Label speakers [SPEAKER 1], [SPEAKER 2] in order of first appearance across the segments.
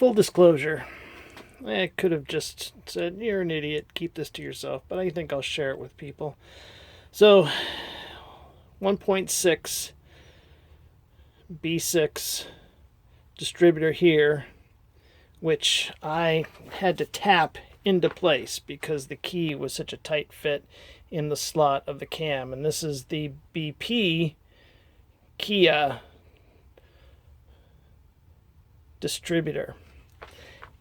[SPEAKER 1] full disclosure, I could have just said, you're an idiot, keep this to yourself, but I think I'll share it with people. So, 1.6 B6 distributor here, which I had to tap into place because the key was such a tight fit in the slot of the cam. And this is the BP Kia distributor.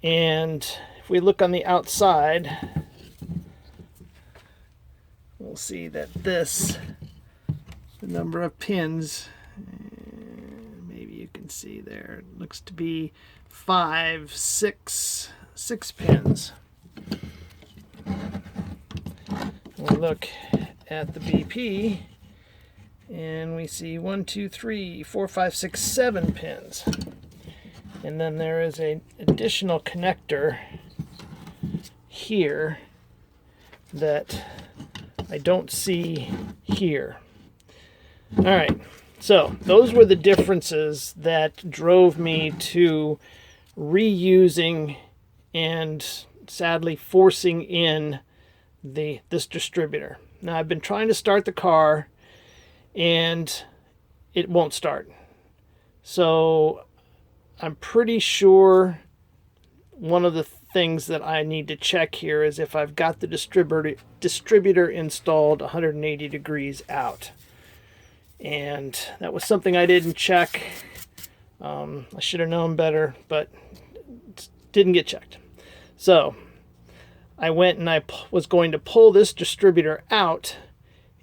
[SPEAKER 1] And if we look on the outside, we'll see that the number of pins, maybe you can see there, it looks to be six pins. We'll look at the BP and we see 1, 2, 3, 4, 5, 6, 7 pins. And then there is an additional connector here that I don't see here. All right, so those were the differences that drove me to reusing and sadly forcing in this distributor. Now I've been trying to start the car and it won't start. So I'm pretty sure one of the things that I need to check here is if I've got the distributor installed 180 degrees out. And that was something I didn't check. I should have known better, but it didn't get checked. So I went and I was going to pull this distributor out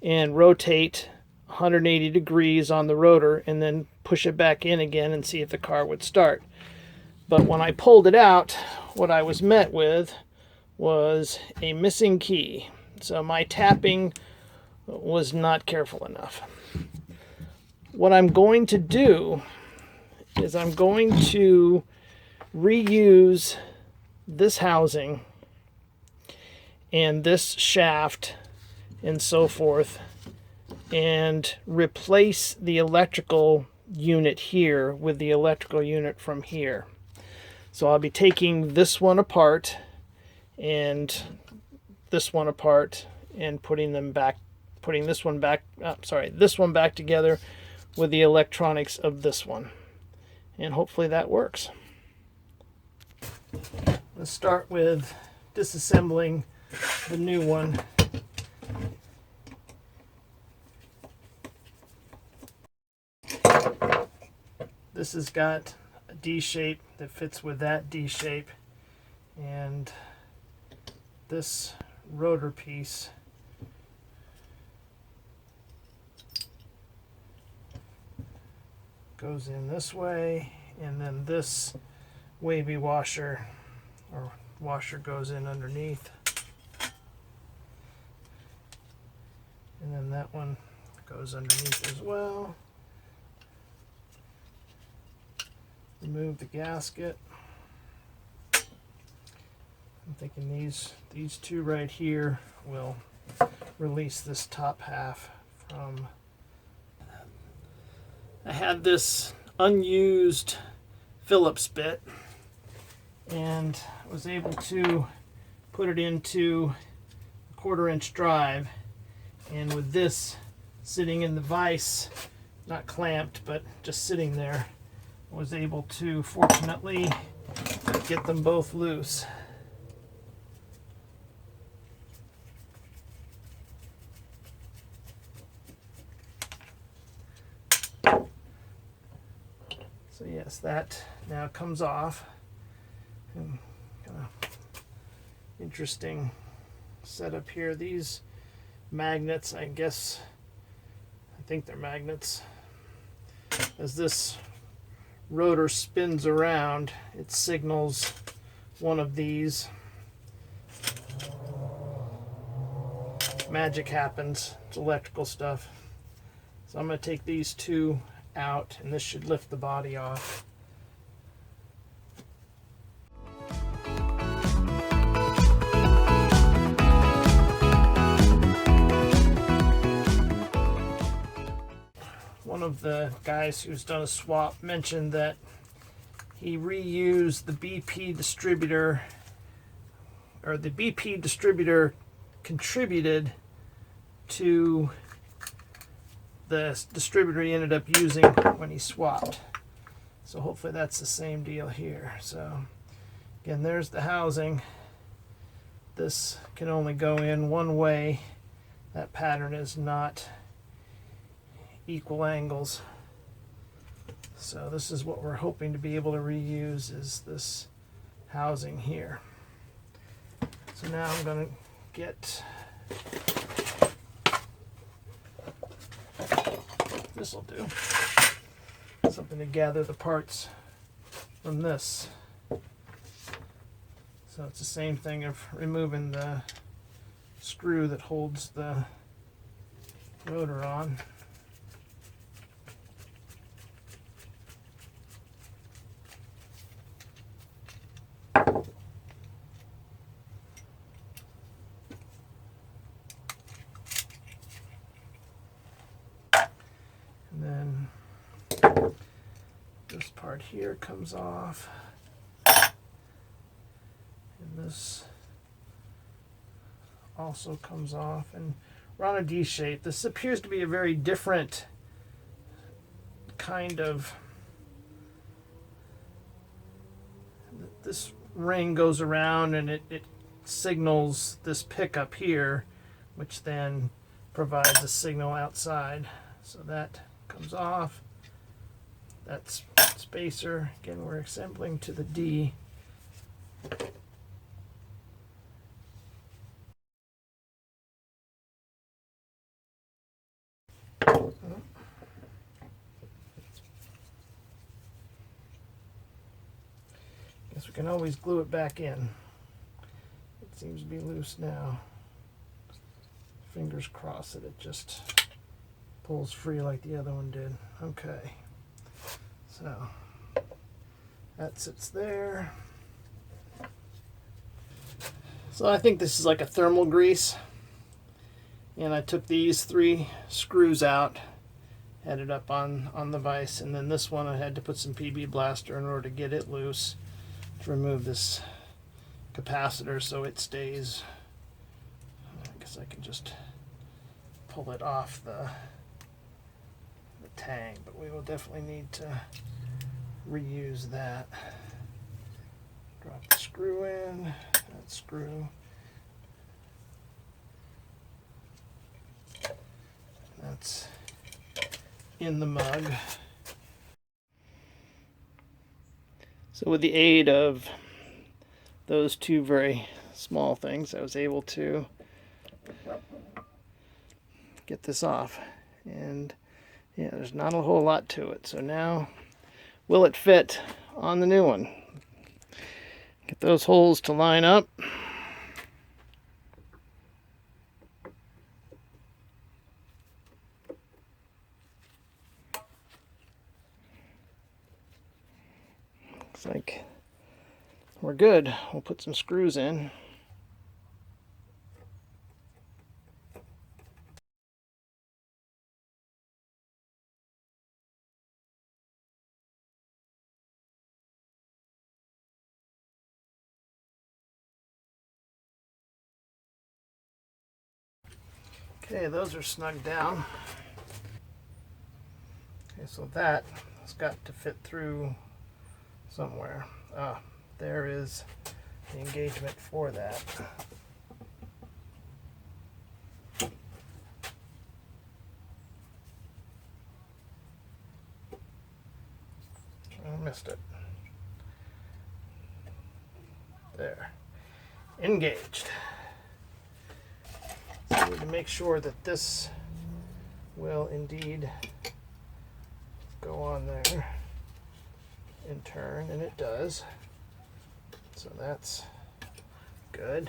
[SPEAKER 1] and rotate 180 degrees on the rotor and then push it back in again and see if the car would start. But when I pulled it out, what I was met with was a missing key. So my tapping was not careful enough. What I'm going to do is I'm going to reuse this housing and this shaft and so forth and replace the electrical unit here with the electrical unit from here. So I'll be taking this one apart and this one apart and putting this one back together with the electronics of this one. And hopefully that works. Let's start with disassembling the new one. This has got a D shape that fits with that D shape, and this rotor piece goes in this way, and then this wavy washer or washer goes in underneath, and then that one goes underneath as well. Remove the gasket. I'm thinking these two right here will release this top half from. I had this unused Phillips bit and was able to put it into a 1/4 inch drive, and with this sitting in the vise, not clamped but just sitting there, was able to fortunately get them both loose. So yes, that now comes off. And kind of interesting setup here. These magnets, I think they're magnets. As this rotor spins around, it signals one of these. Magic happens. It's electrical stuff. So I'm going to take these two out, and this should lift the body off. One of the guys who's done a swap mentioned that he reused the BP distributor, or the BP distributor contributed to the distributor he ended up using when he swapped. So hopefully that's the same deal here. So again, there's the housing. This can only go in one way. That pattern is not equal angles. So this is what we're hoping to be able to reuse, is this housing here. So now I'm going to get, this will do, something to gather the parts from this. So it's the same thing of removing the screw that holds the rotor on. And then this part here comes off. And this also comes off, and we're on a D shape. This appears to be a very different kind of, this ring goes around and it signals this pickup here, which then provides a signal outside. So that comes off. That's spacer. Again, we're assembling to the D. Guess we can always glue it back in. It seems to be loose now. Fingers crossed that it just pulls free like the other one did. Okay, so that sits there. So I think this is like a thermal grease, and I took these 3 screws out, had it up on the vise, and then this one I had to put some PB Blaster in order to get it loose, to remove this capacitor so it stays. I guess I can just pull it off the tang, but we will definitely need to reuse that. Drop the screw in, that screw. That's in the mug. So with the aid of those 2 very small things, I was able to get this off. And yeah, there's not a whole lot to it. So now, will it fit on the new one? Get those holes to line up. Looks like we're good. We'll put some screws in. Okay, those are snug down. Okay, so that has got to fit through somewhere. There is the engagement for that. I missed it. There. Engaged. So we need to make sure that this will indeed go on there and turn, and it does. So that's good.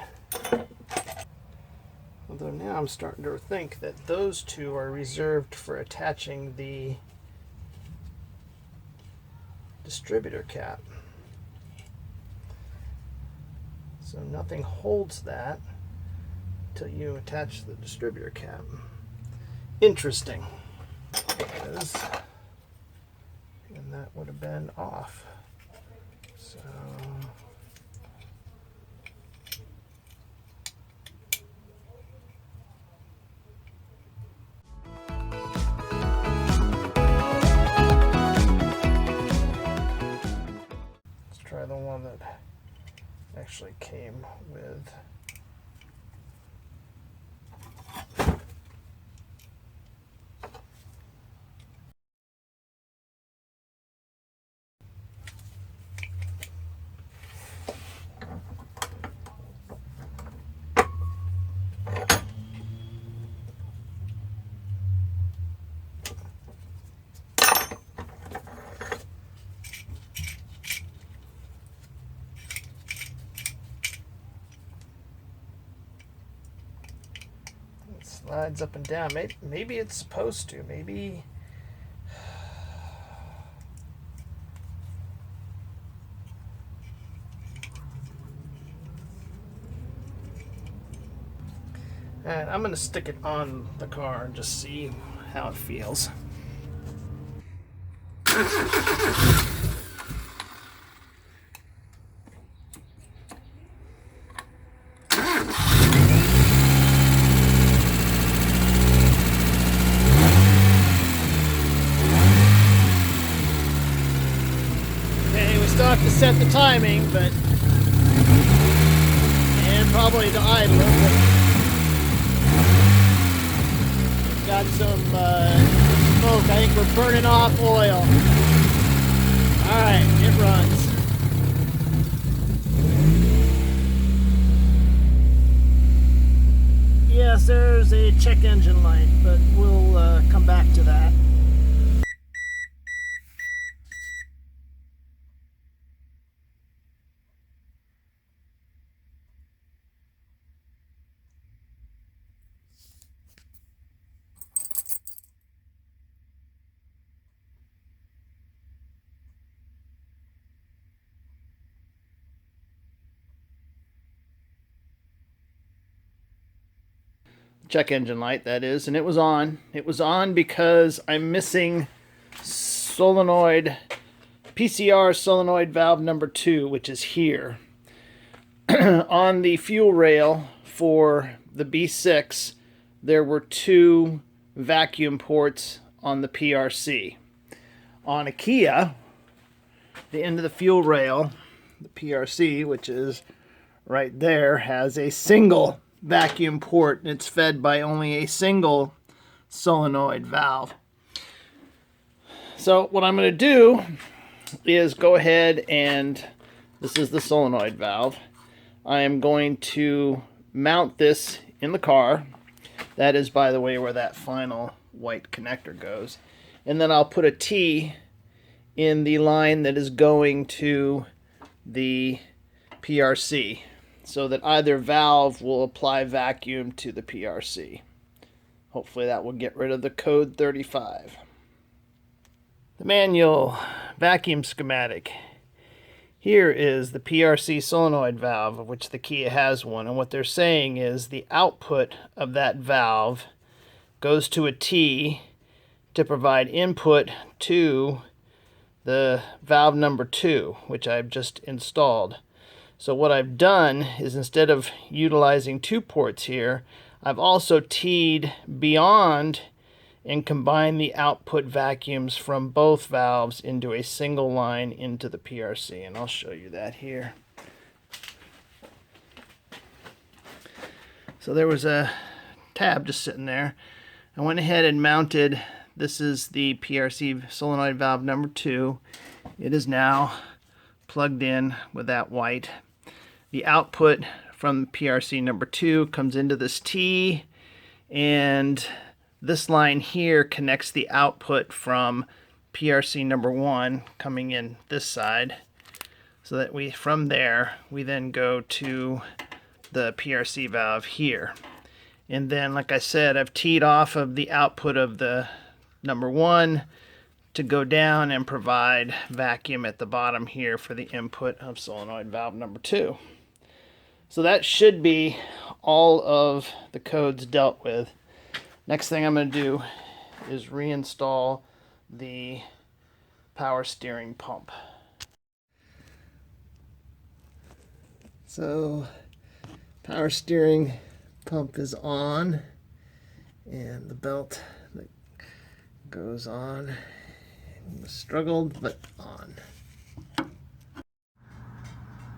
[SPEAKER 1] Although now I'm starting to think that those 2 are reserved for attaching the distributor cap. So nothing holds that until you attach the distributor cap. Interesting. And that would have been off. So let's try the one that actually came with. Slides up and down. Maybe it's supposed to. Maybe. Alright, I'm going to stick it on the car and just see how it feels. Still have to set the timing, and probably the idler, but we've got some smoke. I think we're burning off oil. Alright, it runs. Yes, there's a check engine light, but we'll come back to that. Check engine light, that is, and it was on. It was on because I'm missing solenoid, PCR solenoid valve number 2, which is here. On the fuel rail for the B6, there were 2 vacuum ports on the PRC. On a Kia, the end of the fuel rail, the PRC, which is right there, has a single vacuum port, and it's fed by only a single solenoid valve. So what I'm going to do is go ahead and, this is the solenoid valve, I am going to mount this in the car. That is, by the way, where that final white connector goes. And then I'll put a T in the line that is going to the PRC, so that either valve will apply vacuum to the PRC. Hopefully that will get rid of the code 35. The manual vacuum schematic. Here is the PRC solenoid valve, of which the Kia has one, and what they're saying is the output of that valve goes to a T to provide input to the valve number 2, which I've just installed. So what I've done is, instead of utilizing 2 ports here, I've also teed beyond and combined the output vacuums from both valves into a single line into the PRC, and I'll show you that here. So there was a tab just sitting there. I went ahead and mounted, this is the PRC solenoid valve number 2. It is now plugged in with that white. The output from PRC number 2 comes into this T, and this line here connects the output from PRC number 1 coming in this side, so that from there we then go to the PRC valve here. And then, like I said, I've teed off of the output of the number 1 to go down and provide vacuum at the bottom here for the input of solenoid valve number 2. So that should be all of the codes dealt with. Next thing I'm going to do is reinstall the power steering pump. So power steering pump is on, and the belt that goes on struggled, but on.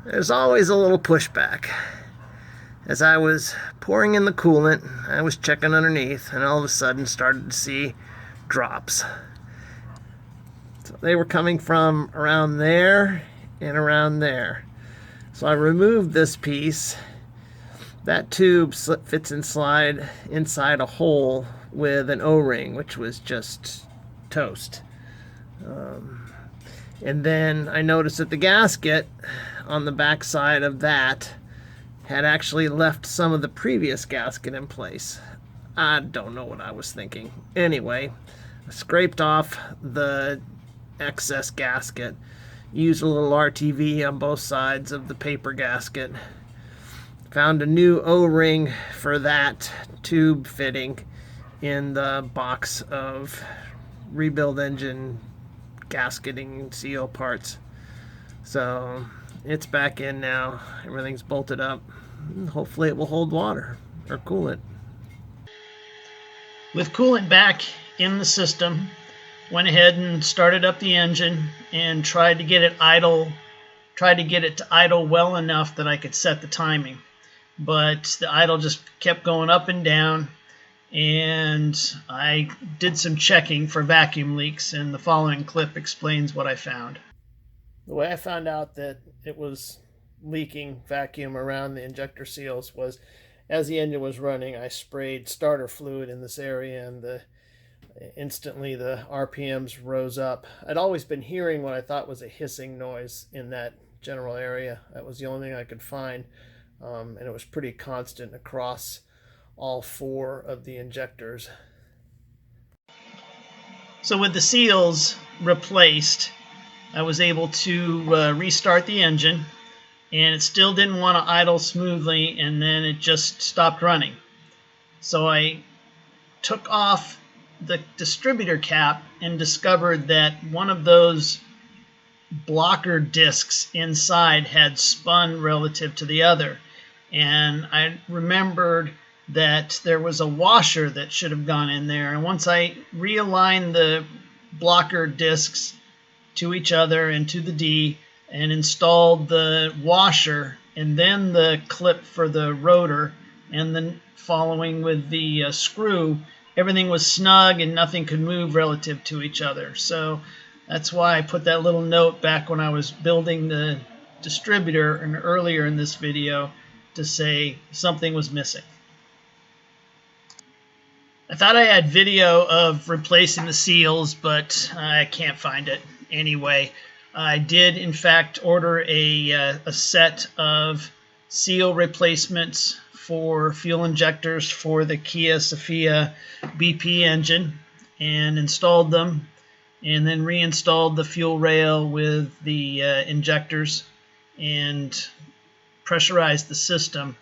[SPEAKER 1] There's always a little pushback. As I was pouring in the coolant, I was checking underneath, and all of a sudden started to see drops. So they were coming from around there and around there. So I removed this piece. That tube fits inside a hole with an O-ring, which was just toast. And then I noticed that the gasket on the back side of that had actually left some of the previous gasket in place. I don't know what I was thinking. Anyway, I scraped off the excess gasket, used a little RTV on both sides of the paper gasket, found a new O-ring for that tube fitting in the box of rebuild engine gasketing seal parts. So it's back in now. Everything's bolted up. Hopefully it will hold water or coolant. With coolant back in the system, went ahead and started up the engine and tried to get it to idle well enough that I could set the timing. But the idle just kept going up and down, and I did some checking for vacuum leaks, and the following clip explains what I found. The way I found out that it was leaking vacuum around the injector seals was, as the engine was running, I sprayed starter fluid in this area, and instantly the RPMs rose up. I'd always been hearing what I thought was a hissing noise in that general area. That was the only thing I could find, and it was pretty constant across all 4 of the injectors. So with the seals replaced, I was able to restart the engine, and it still didn't want to idle smoothly, and then it just stopped running. So I took off the distributor cap and discovered that one of those blocker discs inside had spun relative to the other. And I remembered that there was a washer that should have gone in there. And once I realigned the blocker discs to each other and to the D and installed the washer and then the clip for the rotor and then following with the screw, everything was snug and nothing could move relative to each other. So that's why I put that little note back when I was building the distributor and earlier in this video to say something was missing. I thought I had video of replacing the seals, but I can't find it anyway. I did, in fact, order a set of seal replacements for fuel injectors for the Kia Sephia BP engine and installed them, and then reinstalled the fuel rail with the injectors and pressurized the system.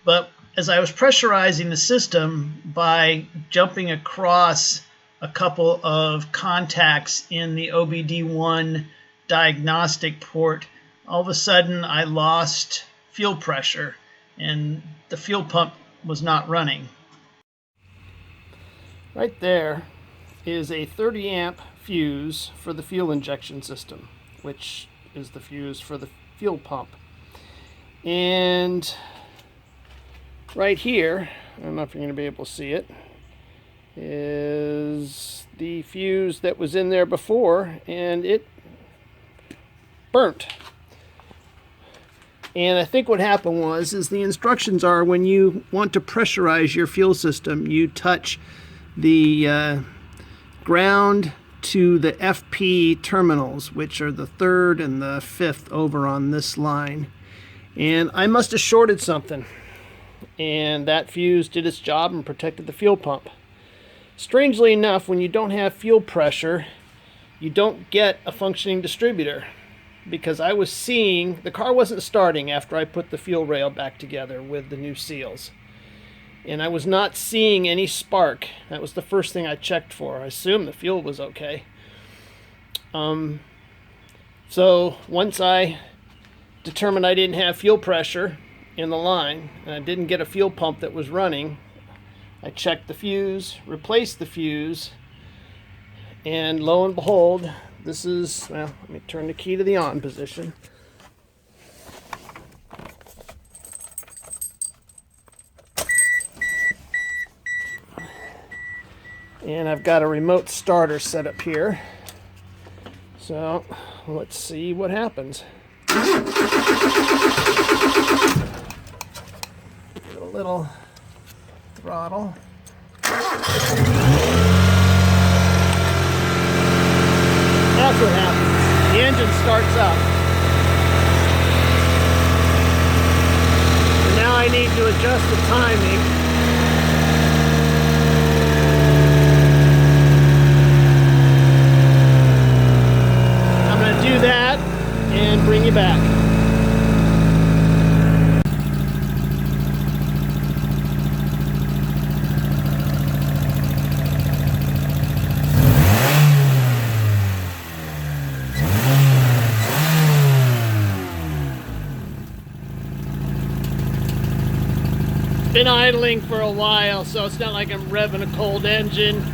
[SPEAKER 1] But as I was pressurizing the system by jumping across a couple of contacts in the OBD1 diagnostic port, all of a sudden I lost fuel pressure and the fuel pump was not running. Right there is a 30 amp fuse for the fuel injection system, which is the fuse for the fuel pump. And right here, I don't know if you're going to be able to see it, is the fuse that was in there before, and it burnt. And I think what happened is the instructions are when you want to pressurize your fuel system, you touch the ground to the FP terminals, which are the 3rd and the 5th over on this line. And I must have shorted something, and that fuse did its job and protected the fuel pump. Strangely enough, when you don't have fuel pressure, you don't get a functioning distributor, because I was seeing the car wasn't starting after I put the fuel rail back together with the new seals, and I was not seeing any spark. That was the first thing I checked for. I assumed the fuel was okay. So once I determined I didn't have fuel pressure in the line, and I didn't get a fuel pump that was running. I checked the fuse, replaced the fuse, and lo and behold, this is, well, let me turn the key to the on position. And I've got a remote starter set up here. So let's see what happens. Give it a little throttle. That's what happens. The engine starts up. And now I need to adjust the timing. Do that and bring you back. Been idling for a while, so it's not like I'm revving a cold engine.